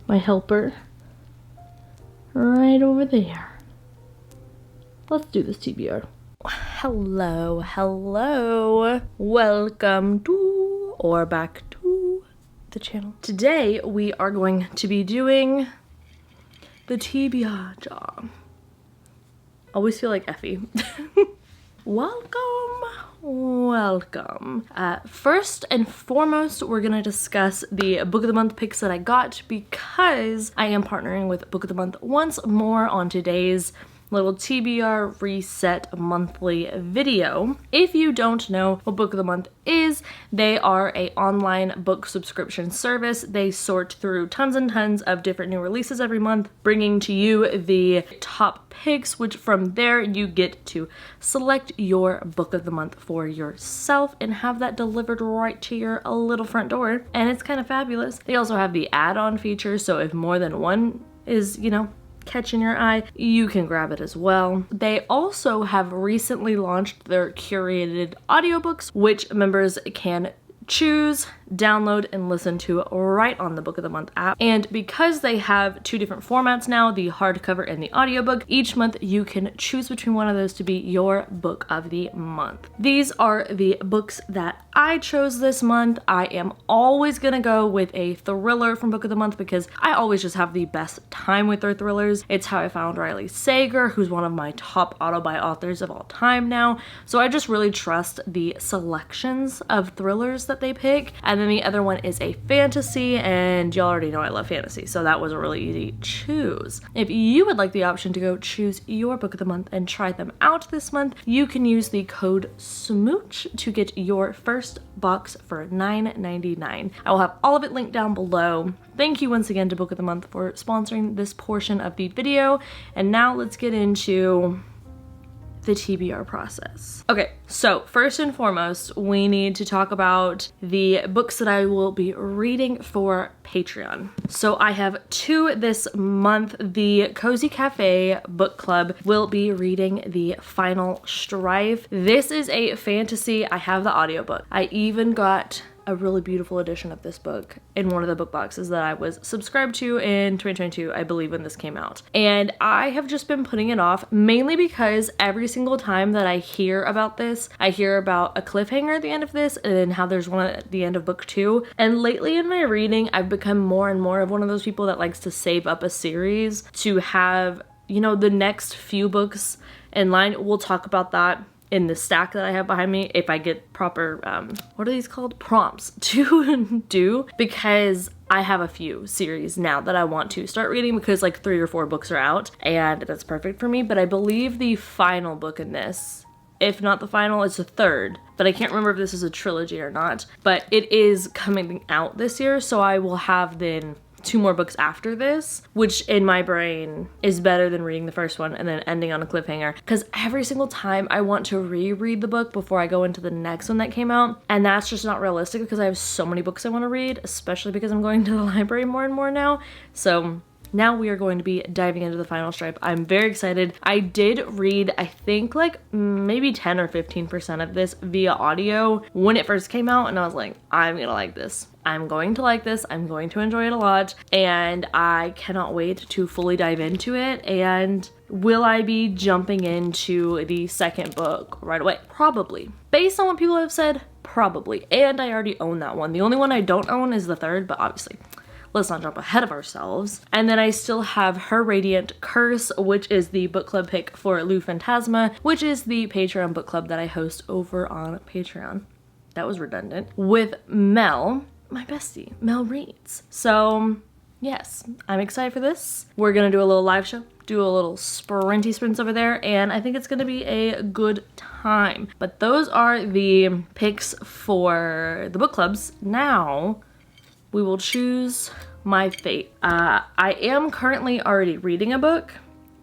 my helper right over there. Let's do this TBR. Hello, hello. Welcome to or back to the channel. Today we are going to be doing the TBR job. Always feel like Effie. Welcome. First and foremost, we're gonna discuss the Book of the Month picks that I got because I am partnering with Book of the Month once more on today's little TBR reset monthly video. If you don't know what Book of the Month is, they are an online book subscription service. They sort through tons and tons of different new releases every month, bringing to you the top picks, which from there you get to select your Book of the Month for yourself and have that delivered right to your little front door. And it's kind of fabulous. They also have the add-on feature, so if more than one is, catching your eye, you can grab it as well. They also have recently launched their curated audiobooks, which members can choose, download, and listen to right on the Book of the Month app. And because they have two different formats now, the hardcover and the audiobook, each month you can choose between one of those to be your Book of the Month. These are the books that I chose this month. I am always gonna go with a thriller from Book of the Month because I always just have the best time with their thrillers. It's how I found Riley Sager, who's one of my top auto-buy authors of all time now. So I just really trust the selections of thrillers that they pick. And then the other one is a fantasy, and y'all already know I love fantasy, so that was a really easy choose. If you would like the option to go choose your Book of the Month and try them out this month, you can use the code SMOOCH to get your first box for $9.99. I will have all of it linked down below. Thank you once again to Book of the Month for sponsoring this portion of the video, and now let's get into the TBR process. Okay, so first and foremost, we need to talk about the books that I will be reading for Patreon. So I have two this month. The Cozy Cafe Book Club will be reading the Final Strife. This is a fantasy. I have the audiobook. I even got a really beautiful edition of this book in one of the book boxes that I was subscribed to in 2022, I believe, when this came out. And I have just been putting it off, mainly because every single time that I hear about this, I hear about a cliffhanger at the end of this and how there's one at the end of book 2. And lately in my reading, I've become more and more of one of those people that likes to save up a series to have, the next few books in line. We'll talk about that in the stack that I have behind me if I get proper, what are these called? Prompts to do, because I have a few series now that I want to start reading because like 3 or 4 books are out and that's perfect for me. But I believe the final book in this, if not the final, it's the third, but I can't remember if this is a trilogy or not, but it is coming out this year. So I will have then 2 more books after this, which in my brain is better than reading the first one and then ending on a cliffhanger, because every single time I want to reread the book before I go into the next one that came out, and that's just not realistic because I have so many books I want to read, especially because I'm going to the library more and more now. So now we are going to be diving into the Final Stripe. I'm very excited. I did read, I think like maybe 10 or 15% of this via audio when it first came out, and I was like, I'm gonna like this. I'm going to like this. I'm going to enjoy it a lot, and I cannot wait to fully dive into it. And will I be jumping into the second book right away? Probably. Based on what people have said, probably. And I already own that one. The only one I don't own is the third, but obviously let's not jump ahead of ourselves. And then I still have Her Radiant Curse, which is the book club pick for Lou Phantasma, which is the Patreon book club that I host over on Patreon. That was redundant. With Mel, my bestie. Mel reads. So yes, I'm excited for this. We're gonna do a little live show, do a little sprints over there, and I think it's gonna be a good time. But those are the picks for the book clubs. Now we will choose my fate. I am currently already reading a book,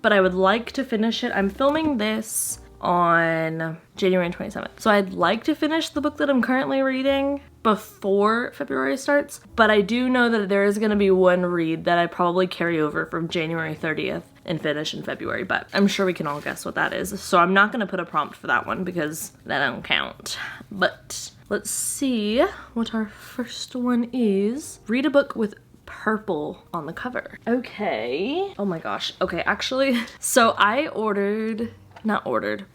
but I would like to finish it. I'm filming this on January 27th. So I'd like to finish the book that I'm currently reading before February starts, but I do know that there is gonna be one read that I probably carry over from January 30th and finish in February, but I'm sure we can all guess what that is. So I'm not gonna put a prompt for that one because that don't count. But let's see what our first one is. Read a book with purple on the cover. Okay. Oh my gosh. Okay, actually, so I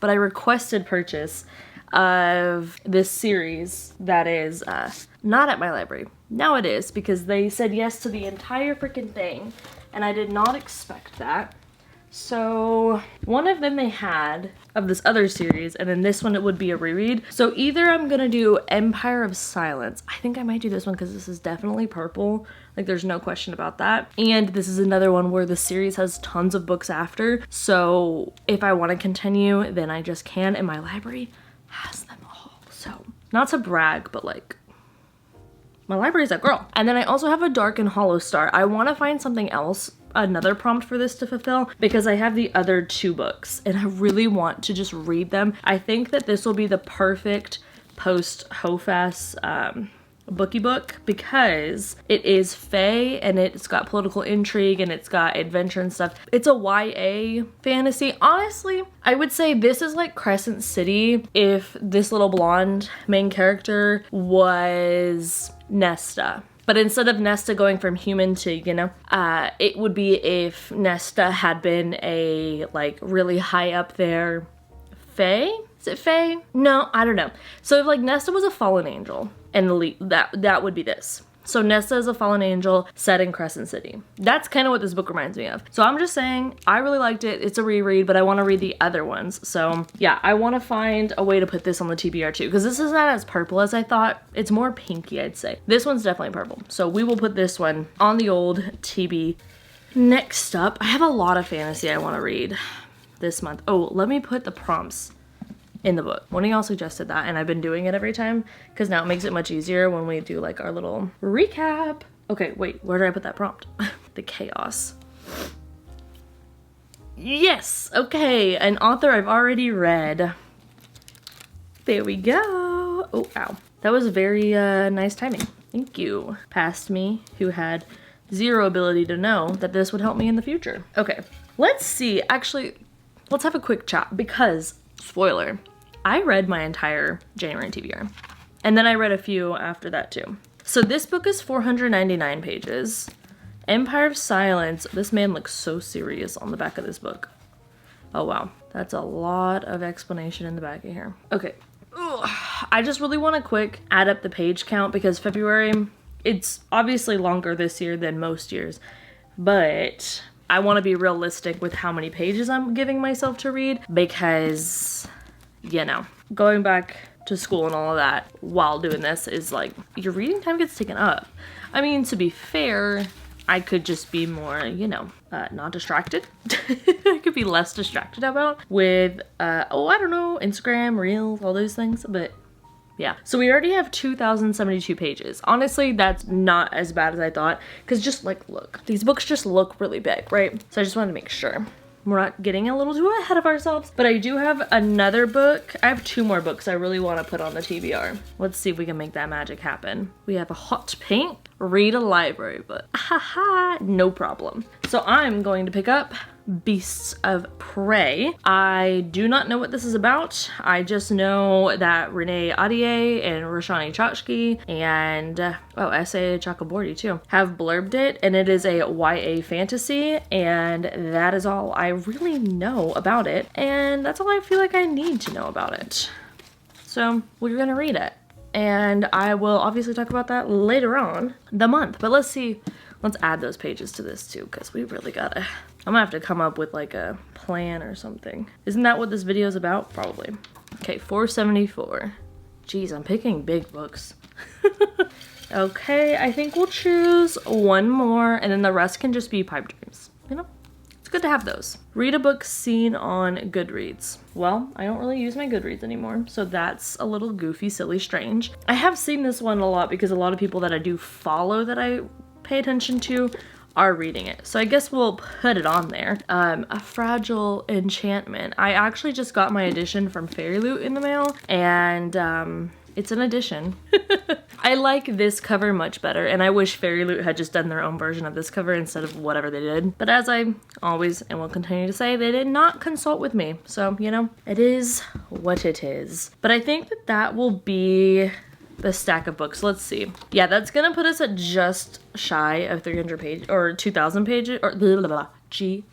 requested purchase of this series that is not at my library. Now it is, because they said yes to the entire freaking thing, and I did not expect that. So one of them they had of this other series, and then this one it would be a reread. So either I'm gonna do Empire of Silence. I think I might do this one because this is definitely purple. Like, there's no question about that. And this is another one where the series has tons of books after. So if I want to continue, then I just can, and my library has them all. So not to brag, but like, my library's a girl. And then I also have a Dark and Hollow Star. I want to find something else, another prompt for this to fulfill, because I have the other 2 books and I really want to just read them. I think that this will be the perfect post HOFAS bookie book, because it is fae and it's got political intrigue and it's got adventure and stuff. It's a YA fantasy. Honestly, I would say this is like Crescent City if this little blonde main character was Nesta. But instead of Nesta going from human to, you know, it would be if Nesta had been a like really high up there fae? Is it fae? No, I don't know. So if like Nesta was a fallen angel and that would be this. So Nesta is a fallen angel set in Crescent City. That's kind of what this book reminds me of. So I'm just saying, I really liked it. It's a reread, but I want to read the other ones. So yeah, I want to find a way to put this on the TBR too, because this is not as purple as I thought. It's more pinky, I'd say. This one's definitely purple. So we will put this one on the old TB. Next up, I have a lot of fantasy I want to read this month. Oh, let me put the prompts in the book. One of y'all suggested that, and I've been doing it every time because now it makes it much easier when we do like our little recap. Okay, wait, where did I put that prompt? The chaos. Yes, okay, an author I've already read. There we go. Oh, ow. That was very nice timing. Thank you. Past me, who had zero ability to know that this would help me in the future. Okay, let's see. Actually, let's have a quick chat because, spoiler, I read my entire January TBR. And then I read a few after that too. So this book is 499 pages. Empire of Silence. This man looks so serious on the back of this book. Oh wow. That's a lot of explanation in the back of here. Okay. Ugh. I just really want to quick add up the page count because February, it's obviously longer this year than most years. But I want to be realistic with how many pages I'm giving myself to read because, you know, going back to school and all of that while doing this is like, your reading time gets taken up. I mean, to be fair, I could just be more, you know, not distracted. I could be less distracted about with, oh, I don't know, Instagram, Reels, all those things, but yeah. So we already have 2,072 pages. Honestly, that's not as bad as I thought, because just like, look, these books just look really big, right? So I just wanted to make sure we're not getting a little too ahead of ourselves. But I do have another book. I have 2 more books I really want to put on the TBR. Let's see if we can make that magic happen. We have a hot pink, read a library book. Haha, no problem. So I'm going to pick up Beasts of Prey. I do not know what this is about. I just know that Renee Adier and Roshani Chachki and S.A. Chakraborty too have blurbed it, and it is a YA fantasy, and that is all I really know about it, and that's all I feel like I need to know about it. So we're gonna read it, and I will obviously talk about that later on the month. But let's see, let's add those pages to this too, because we really gotta, I'm gonna have to come up with like a plan or something. Isn't that what this video is about? Probably. Okay, 474. Jeez, I'm picking big books. Okay, I think we'll choose one more and then the rest can just be pipe dreams. You know, it's good to have those. Read a book seen on Goodreads. Well, I don't really use my Goodreads anymore, so that's a little goofy, silly, strange. I have seen this one a lot because a lot of people that I do follow that I pay attention to are reading it. So I guess we'll put it on there. A Fragile Enchantment. I actually just got my edition from Fairy Loot in the mail, and it's an edition. I like this cover much better, and I wish Fairy Loot had just done their own version of this cover instead of whatever they did. But as I always and will continue to say, they did not consult with me. So, you know, it is what it is. But I think that that will be the stack of books. Let's see. Yeah, that's gonna put us at just shy of 300 pages or 2,000 pages or blah, blah, blah,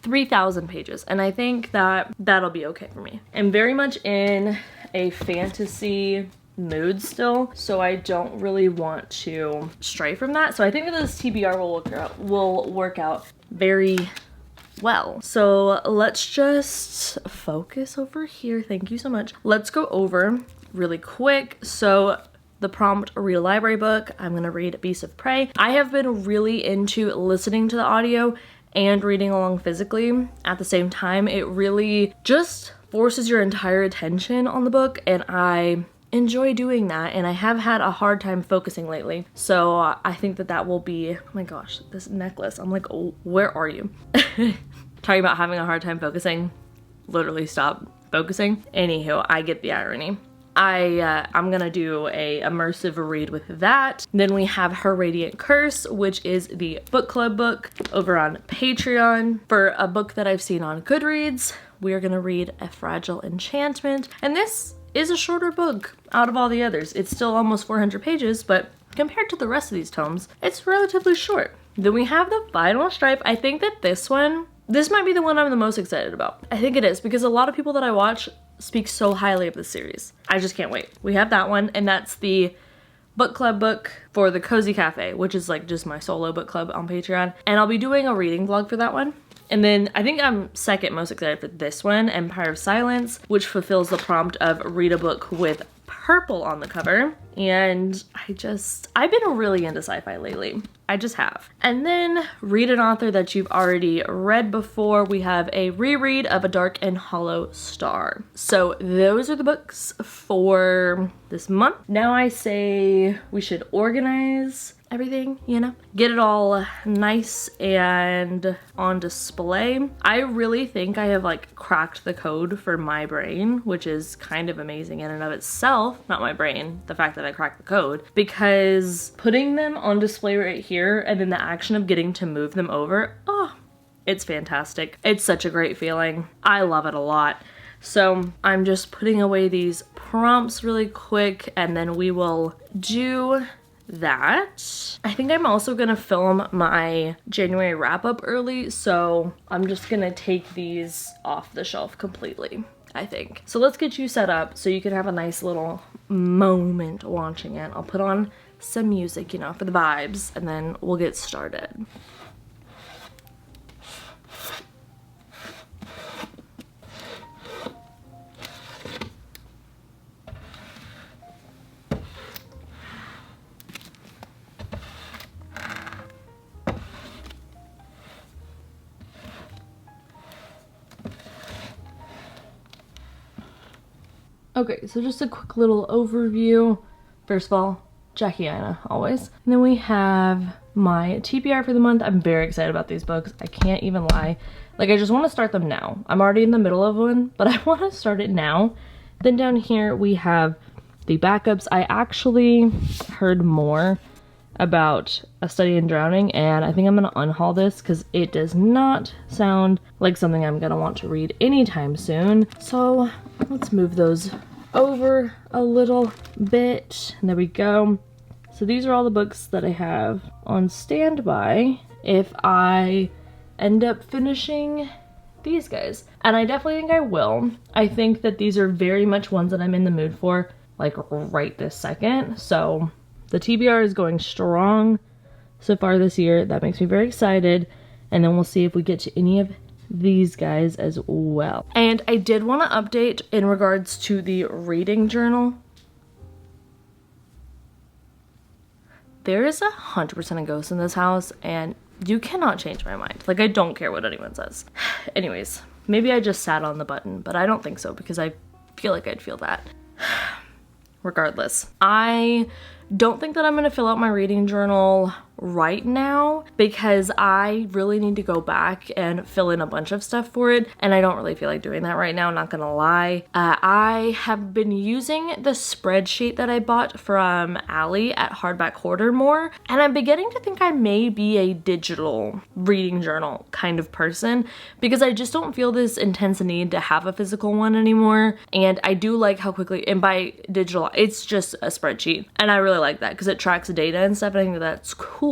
3,000 pages. And I think that that'll be okay for me. I'm very much in a fantasy mood still, so I don't really want to stray from that. So I think that this TBR will work out very well. So let's just focus over here. Thank you so much. Let's go over really quick. So the prompt, read a library book. I'm gonna read Beasts of Prey. I have been really into listening to the audio and reading along physically at the same time. It really just forces your entire attention on the book, and I enjoy doing that, and I have had a hard time focusing lately. So I think that that will be, oh my gosh, this necklace. I'm like, oh, where are you? Talking about having a hard time focusing, literally stop focusing. Anywho, I get the irony. I'm gonna do a immersive read with that. Then we have Her Radiant Curse, which is the book club book over on Patreon. For a book that I've seen on Goodreads, we are gonna read A Fragile Enchantment. And this is a shorter book out of all the others. It's still almost 400 pages, but compared to the rest of these tomes, it's relatively short. Then we have the Final Strife. I think that this might be the one I'm the most excited about. I think it is, because a lot of people that I watch speak so highly of this series. I just can't wait. We have that one, and that's the book club book for the Cozy Cafe, which is like just my solo book club on Patreon. And I'll be doing a reading vlog for that one. And then I think I'm second most excited for this one, Empire of Silence, which fulfills the prompt of read a book with purple on the cover. And I've been really into sci-fi lately. I just have. And then read an author that you've already read before. We have a reread of A Dark and Hollow Star. So those are the books for this month. Now I say we should organize everything, you know, get it all nice and on display. I really think I have like cracked the code for my brain, which is kind of amazing in and of itself. Not my brain, the fact that I cracked the code, because putting them on display right here and then the action of getting to move them over, oh, it's fantastic. It's such a great feeling. I love it a lot. So I'm just putting away these prompts really quick, and then we will do that. I think I'm also gonna film my January wrap up early, so I'm just gonna take these off the shelf completely, I think. So let's get you set up so you can have a nice little moment watching it. I'll put on some music, you know, for the vibes, and then we'll get started. Okay, so just a quick little overview. First of all, Jackie Ina, always. And then we have my TBR for the month. I'm very excited about these books. I can't even lie. Like, I just want to start them now. I'm already in the middle of one, but I want to start it now. Then down here we have the backups. I actually heard more about A Study in Drowning, and I think I'm gonna unhaul this because it does not sound like something I'm gonna want to read anytime soon. So let's move those over a little bit. And there we go. So these are all the books that I have on standby if I end up finishing these guys. And I definitely think I will. I think that these are very much ones that I'm in the mood for, like right this second. So the TBR is going strong so far this year. That makes me very excited. And then we'll see if we get to any of these guys as well. And I did want to update in regards to the reading journal. There is 100% a ghost in this house, and you cannot change my mind. Like, I don't care what anyone says. Anyways, maybe I just sat on the button, but I don't think so because I feel like I'd feel that. Regardless, I don't think that I'm gonna fill out my reading journal right now because I really need to go back and fill in a bunch of stuff for it, and I don't really feel like doing that right now, not gonna lie. I have been using the spreadsheet that I bought from Allie at Hardback Hoarder more, and I'm beginning to think I may be a digital reading journal kind of person because I just don't feel this intense need to have a physical one anymore. And I do like how quickly, and by digital, it's just a spreadsheet, and I really like that because it tracks data and stuff, and I think that's cool.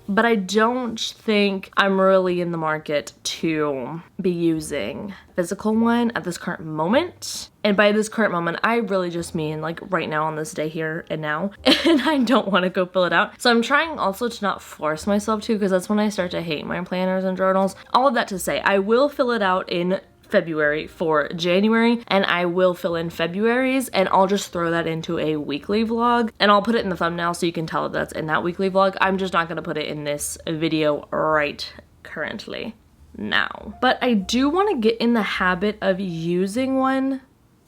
but I don't think I'm really in the market to be using physical one at this current moment. And by this current moment, I really just mean like right now on this day here and now, and I don't want to go fill it out. So I'm trying also to not force myself to, because that's when I start to hate my planners and journals. All of that to say, I will fill it out in February for January, and I will fill in February's, and I'll just throw that into a weekly vlog, and I'll put it in the thumbnail so you can tell that's in that weekly vlog. I'm just not gonna put it in this video right currently now. But I do want to get in the habit of using one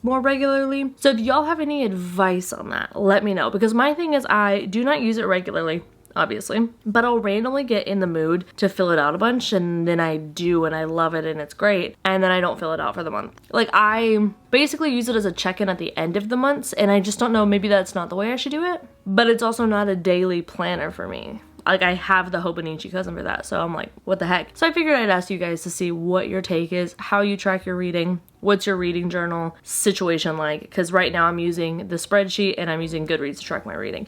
more regularly. So if y'all have any advice on that, let me know, because my thing is I do not use it regularly, obviously, but I'll randomly get in the mood to fill it out a bunch, and then I do, and I love it and it's great, and then I don't fill it out for the month. Like, I basically use it as a check-in at the end of the months, and I just don't know, maybe that's not the way I should do it, but it's also not a daily planner for me. Like, I have the Hobonichi cousin for that, so I'm like, what the heck? So I figured I'd ask you guys to see what your take is, how you track your reading, what's your reading journal situation like, because right now I'm using the spreadsheet and I'm using Goodreads to track my reading.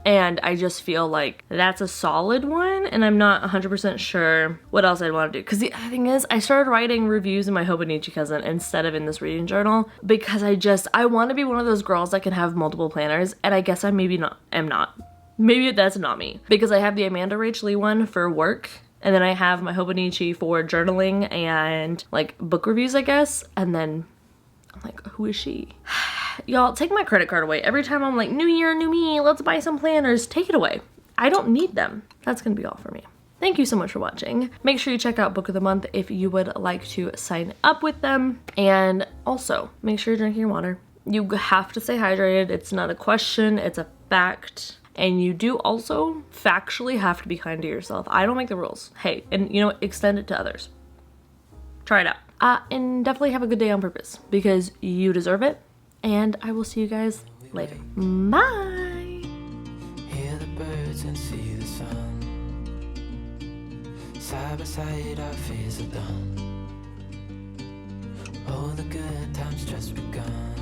And I just feel like that's a solid one, and I'm not 100% sure what else I'd want to do. Because the other thing is, I started writing reviews in my Hobonichi cousin instead of in this reading journal, because I want to be one of those girls that can have multiple planners, and I guess I am not. Maybe that's not me, because I have the Amanda Rach Lee one for work, and then I have my Hobonichi for journaling and like book reviews, I guess, and then I'm like, who is she? Y'all, take my credit card away. Every time I'm like, new year, new me, let's buy some planners, take it away. I don't need them. That's gonna be all for me. Thank you so much for watching. Make sure you check out Book of the Month if you would like to sign up with them. And also, make sure you're drinking your water. You have to stay hydrated. It's not a question, it's a fact. And you do also factually have to be kind to yourself. I don't make the rules. Hey, and you know what? Extend it to others. Try it out. And definitely have a good day on purpose, because you deserve it. And I will see you guys later. Bye! Hear the birds and see the sun. Side by side our fears are done. All the good times just begun.